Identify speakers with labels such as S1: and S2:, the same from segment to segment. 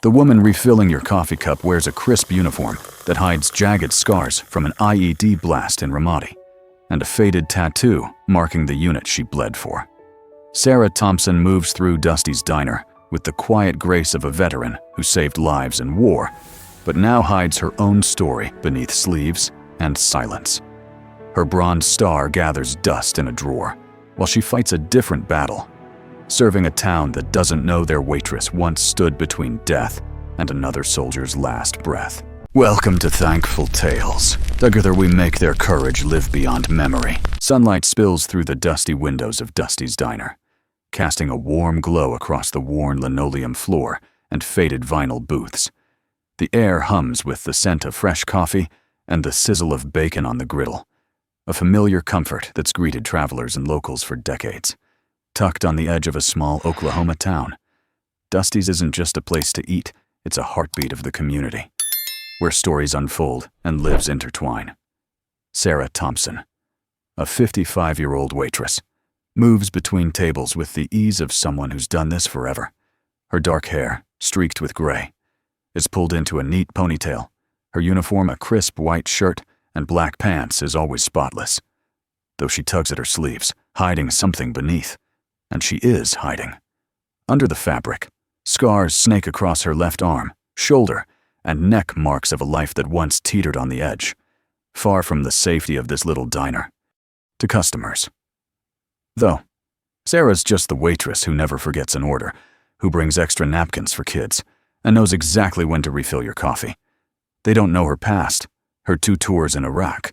S1: The woman refilling your coffee cup wears a crisp uniform that hides jagged scars from an IED blast in Ramadi, and a faded tattoo marking the unit she bled for. Sarah Thompson moves through Dusty's diner with the quiet grace of a veteran who saved lives in war, but now hides her own story beneath sleeves and silence. Her bronze star gathers dust in a drawer while she fights a different battle, serving a town that doesn't know their waitress once stood between death and another soldier's last breath. Welcome to Thankful Tales. Together we make their courage live beyond memory. Sunlight spills through the dusty windows of Dusty's diner, casting a warm glow across the worn linoleum floor and faded vinyl booths. The air hums with the scent of fresh coffee and the sizzle of bacon on the griddle, a familiar comfort that's greeted travelers and locals for decades. Tucked on the edge of a small Oklahoma town, Dusty's isn't just a place to eat, it's a heartbeat of the community, where stories unfold and lives intertwine. Sarah Thompson, a 55-year-old waitress, moves between tables with the ease of someone who's done this forever. Her dark hair, streaked with gray, is pulled into a neat ponytail. Her uniform, a crisp white shirt and black pants, is always spotless, though she tugs at her sleeves, hiding something beneath. And she is hiding. Under the fabric, scars snake across her left arm, shoulder, and neck, marks of a life that once teetered on the edge, far from the safety of this little diner. To customers. Though, Sarah's just the waitress who never forgets an order, who brings extra napkins for kids, and knows exactly when to refill your coffee. They don't know her past, her 2 tours in Iraq,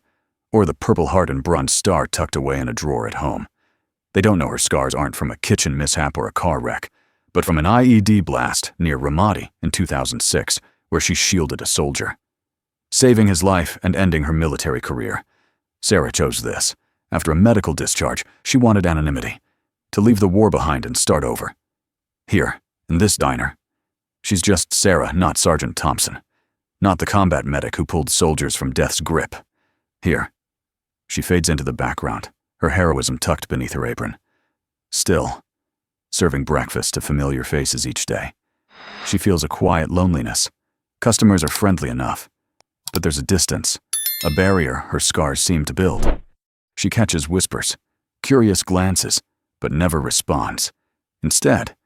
S1: or the Purple Heart and Bronze Star tucked away in a drawer at home. They don't know her scars aren't from a kitchen mishap or a car wreck, but from an IED blast near Ramadi in 2006, where she shielded a soldier, saving his life and ending her military career. Sarah chose this. After a medical discharge, she wanted anonymity, to leave the war behind and start over. Here, in this diner, she's just Sarah, not Sergeant Thompson, not the combat medic who pulled soldiers from death's grip. Here, she fades into the background, her heroism tucked beneath her apron. Still, serving breakfast to familiar faces each day, she feels a quiet loneliness. Customers are friendly enough, but there's a distance, a barrier her scars seem to build. She catches whispers, curious glances, but never responds. Instead,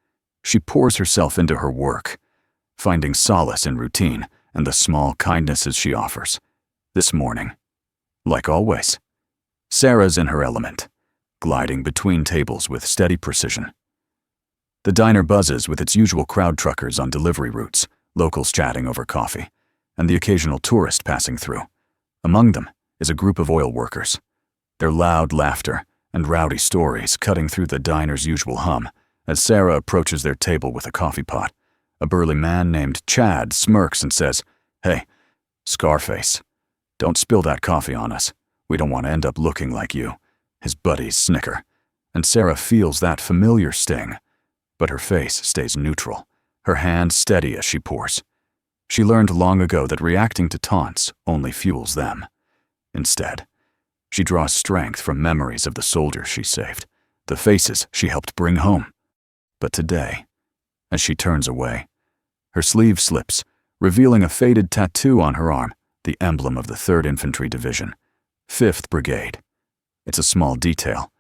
S1: she pours herself into her work, finding solace in routine and the small kindnesses she offers. This morning, like always, Sarah's in her element, gliding between tables with steady precision. The diner buzzes with its usual crowd truckers on delivery routes, locals chatting over coffee, and the occasional tourist passing through. Among them is a group of oil workers, their loud laughter and rowdy stories cutting through the diner's usual hum. As Sarah approaches their table with a coffee pot, a burly man named Chad smirks and says, "Hey, Scarface, don't spill that coffee on us. We don't want to end up looking like you." His buddies snicker, and Sarah feels that familiar sting, but her face stays neutral, her hand steady as she pours. She learned long ago that reacting to taunts only fuels them. Instead, she draws strength from memories of the soldiers she saved, the faces she helped bring home. But today, as she turns away, her sleeve slips, revealing a faded tattoo on her arm, the emblem of the 3rd Infantry Division, 5th Brigade. It's a small detail,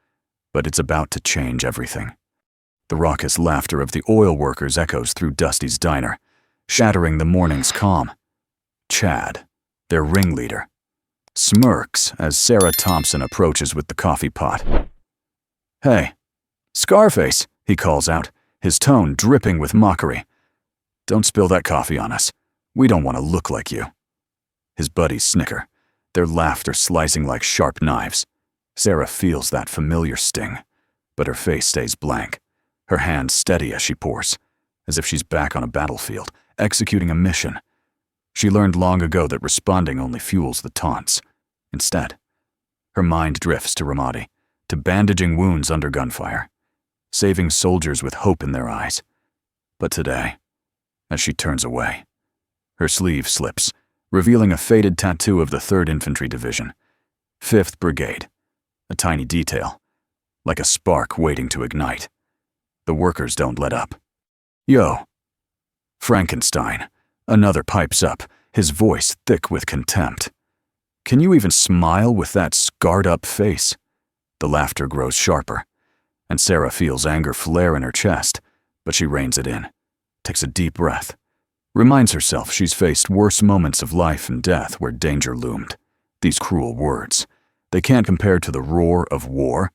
S1: but it's about to change everything. The raucous laughter of the oil workers echoes through Dusty's diner, shattering the morning's calm. Chad, their ringleader, smirks as Sarah Thompson approaches with the coffee pot. "Hey, Scarface," he calls out, his tone dripping with mockery. "Don't spill that coffee on us. We don't want to look like you." His buddies snicker, their laughter slicing like sharp knives. Sarah feels that familiar sting, but her face stays blank, her hands steady as she pours, as if she's back on a battlefield, executing a mission. She learned long ago that responding only fuels the taunts. Instead, her mind drifts to Ramadi, to bandaging wounds under gunfire, saving soldiers with hope in their eyes. But today, as she turns away, her sleeve slips, revealing a faded tattoo of the 3rd Infantry Division, 5th Brigade, a tiny detail, like a spark waiting to ignite. The workers don't let up. "Yo, Frankenstein. Another pipes up, his voice thick with contempt. Can you even smile with that scarred-up face? The laughter grows sharper, and Sarah feels anger flare in her chest, but she reins it in, takes a deep breath, reminds herself she's faced worse moments of life and death where danger loomed. These cruel words, they can't compare to the roar of war.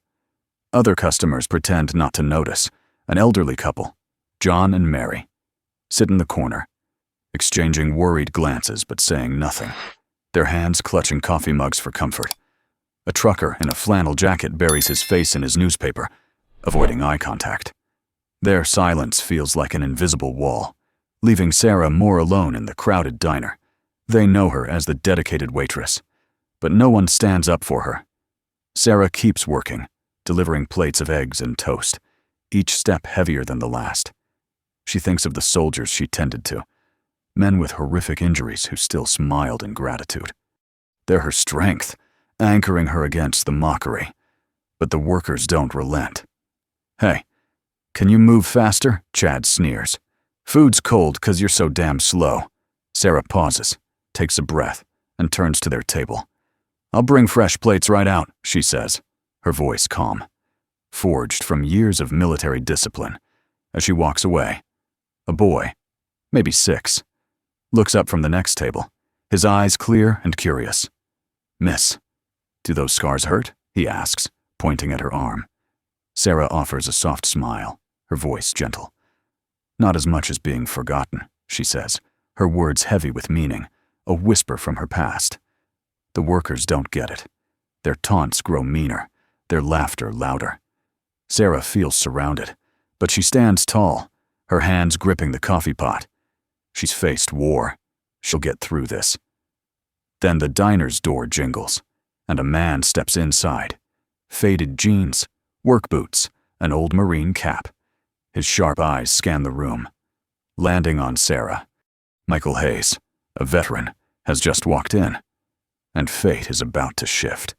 S1: Other customers pretend not to notice. An elderly couple, John and Mary, sit in the corner, exchanging worried glances but saying nothing, their hands clutching coffee mugs for comfort. A trucker in a flannel jacket buries his face in his newspaper, avoiding eye contact. Their silence feels like an invisible wall, leaving Sarah more alone in the crowded diner. They know her as the dedicated waitress, but no one stands up for her. Sarah keeps working, delivering plates of eggs and toast, each step heavier than the last. She thinks of the soldiers she tended to, men with horrific injuries who still smiled in gratitude. They're her strength, anchoring her against the mockery. But the workers don't relent. Hey, can you move faster? Chad sneers. Food's cold 'cause you're so damn slow. Sarah pauses, takes a breath, and turns to their table. I'll bring fresh plates right out, she says, her voice calm, forged from years of military discipline. As she walks away, a boy, maybe 6, looks up from the next table, his eyes clear and curious. Miss, do those scars hurt? He asks, pointing at her arm. Sarah offers a soft smile, her voice gentle. Not as much as being forgotten, she says, her words heavy with meaning, a whisper from her past. The workers don't get it. Their taunts grow meaner, their laughter louder. Sarah feels surrounded, but she stands tall, her hands gripping the coffee pot. She's faced war. She'll get through this. Then the diner's door jingles, and a man steps inside. Faded jeans, work boots, an old Marine cap. His sharp eyes scan the room, landing on Sarah. Michael Hayes, a veteran, has just walked in, and fate is about to shift.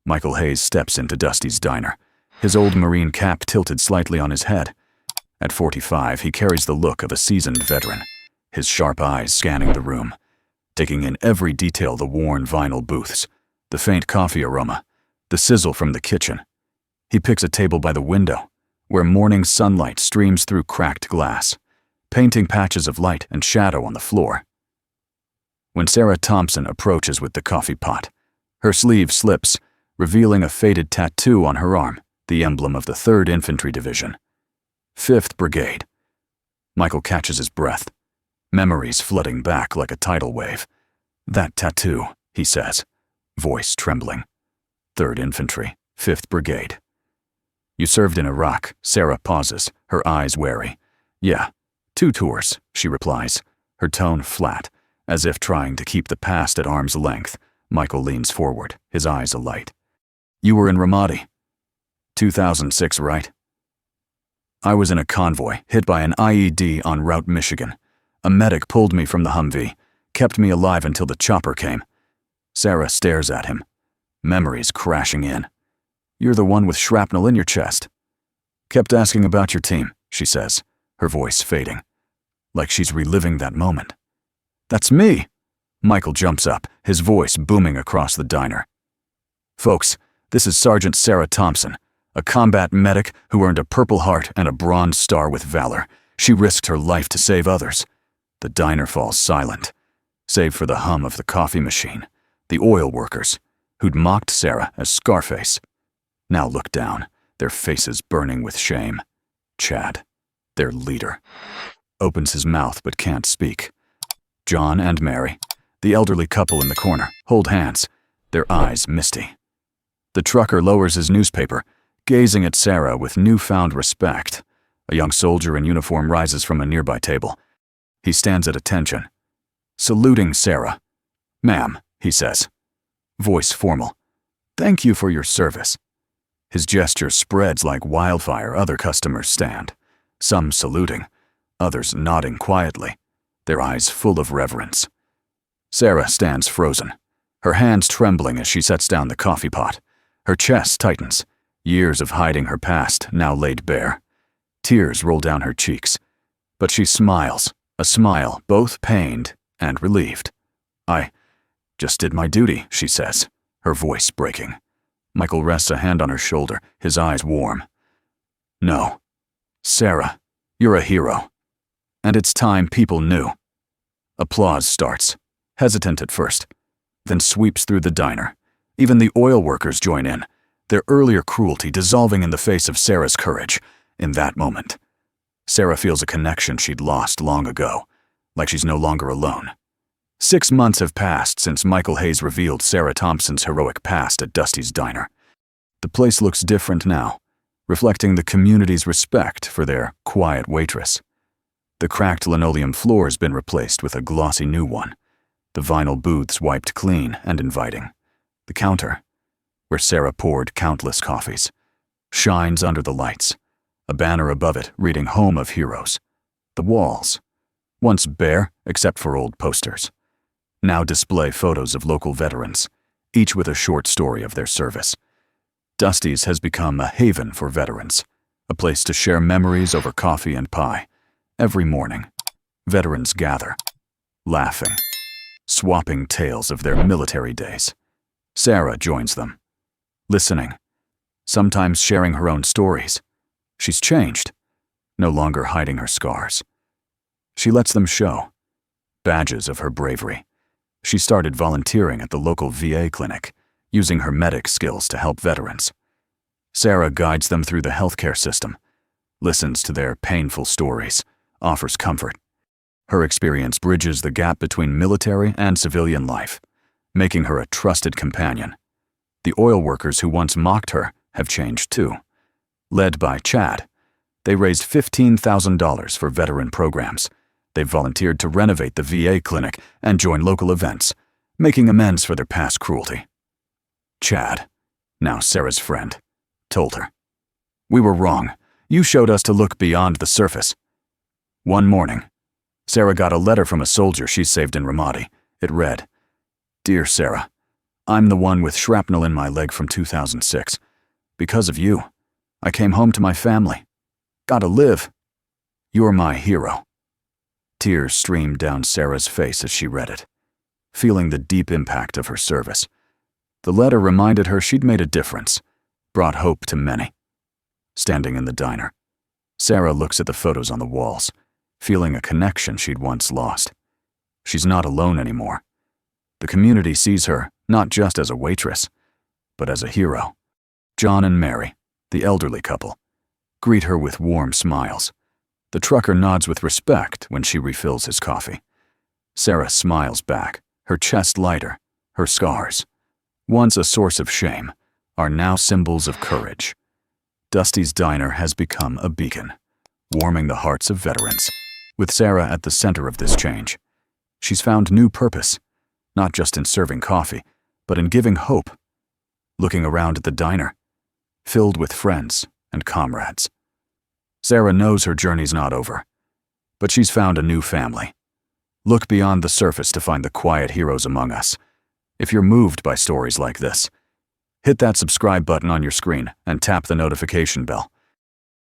S1: Michael Hayes steps into Dusty's diner, his old Marine cap tilted slightly on his head. At 45, he carries the look of a seasoned veteran, his sharp eyes scanning the room, taking in every detail: the worn vinyl booths, the faint coffee aroma, the sizzle from the kitchen. He picks a table by the window, where morning sunlight streams through cracked glass, painting patches of light and shadow on the floor. When Sarah Thompson approaches with the coffee pot, her sleeve slips, revealing a faded tattoo on her arm, the emblem of the 3rd Infantry Division. 5th Brigade. Michael catches his breath, memories flooding back like a tidal wave. That tattoo, he says, voice trembling. 3rd Infantry, 5th Brigade. You served in Iraq. Sarah pauses, her eyes wary. Yeah, 2 tours, she replies, her tone flat, as if trying to keep the past at arm's length. Michael leans forward, his eyes alight. You were in Ramadi. 2006, right? I was in a convoy, hit by an IED en route Michigan. A medic pulled me from the Humvee, kept me alive until the chopper came. Sarah stares at him, memories crashing in. You're the one with shrapnel in your chest. Kept asking about your team, she says, her voice fading, like she's reliving that moment. That's me! Michael jumps up, his voice booming across the diner. Folks, this is Sergeant Sarah Thompson, a combat medic who earned a Purple Heart and a Bronze Star with valor. She risked her life to save others. The diner falls silent, save for the hum of the coffee machine. The oil workers, who'd mocked Sarah as Scarface, now look down, their faces burning with shame. Chad, their leader, opens his mouth but can't speak. John and Mary, the elderly couple in the corner, hold hands, their eyes misty. The trucker lowers his newspaper, gazing at Sarah with newfound respect. A young soldier in uniform rises from a nearby table. He stands at attention, saluting Sarah. Ma'am, he says, voice formal. Thank you for your service. His gesture spreads like wildfire. Other customers stand, some saluting, others nodding quietly, their eyes full of reverence. Sarah stands frozen, her hands trembling as she sets down the coffee pot. Her chest tightens, years of hiding her past now laid bare. Tears roll down her cheeks, but she smiles, A smile, both pained and relieved. "I just did my duty," she says, her voice breaking. Michael rests a hand on her shoulder, his eyes warm. "No. Sarah, you're a hero. And it's time people knew." Applause starts, hesitant at first, then sweeps through the diner. Even the oil workers join in, their earlier cruelty dissolving in the face of Sarah's courage. In that moment, Sarah feels a connection she'd lost long ago, like she's no longer alone. 6 months have passed since Michael Hayes revealed Sarah Thompson's heroic past at Dusty's diner. The place looks different now, reflecting the community's respect for their quiet waitress. The cracked linoleum floor has been replaced with a glossy new one, the vinyl booths wiped clean and inviting. The counter, where Sarah poured countless coffees, shines under the lights, a banner above it reading Home of Heroes. The walls, once bare except for old posters, now display photos of local veterans, each with a short story of their service. Dusty's has become a haven for veterans, a place to share memories over coffee and pie. Every morning, veterans gather, laughing, swapping tales of their military days. Sarah joins them, listening, sometimes sharing her own stories. She's changed, no longer hiding her scars. She lets them show, badges of her bravery. She started volunteering at the local VA clinic, using her medic skills to help veterans. Sarah guides them through the healthcare system, listens to their painful stories, offers comfort. Her experience bridges the gap between military and civilian life, making her a trusted companion. The oil workers who once mocked her have changed too. Led by Chad, they raised $15,000 for veteran programs. They've volunteered to renovate the VA clinic and join local events, making amends for their past cruelty. Chad, now Sarah's friend, told her, "We were wrong. You showed us to look beyond the surface." One morning, Sarah got a letter from a soldier she saved in Ramadi. It read, "Dear Sarah, I'm the one with shrapnel in my leg from 2006. Because of you, I came home to my family. Gotta live. You're my hero." Tears streamed down Sarah's face as she read it, feeling the deep impact of her service. The letter reminded her she'd made a difference, brought hope to many. Standing in the diner, Sarah looks at the photos on the walls, feeling a connection she'd once lost. She's not alone anymore. The community sees her not just as a waitress, but as a hero. John and Mary, the elderly couple, greet her with warm smiles. The trucker nods with respect when she refills his coffee. Sarah smiles back, her chest lighter, her scars, once a source of shame, are now symbols of courage. Dusty's Diner has become a beacon, warming the hearts of veterans, with Sarah at the center of this change. She's found new purpose, not just in serving coffee, but in giving hope. Looking around at the diner, filled with friends and comrades. Sarah knows her journey's not over, but she's found a new family. Look beyond the surface to find the quiet heroes among us. If you're moved by stories like this, hit that subscribe button on your screen and tap the notification bell.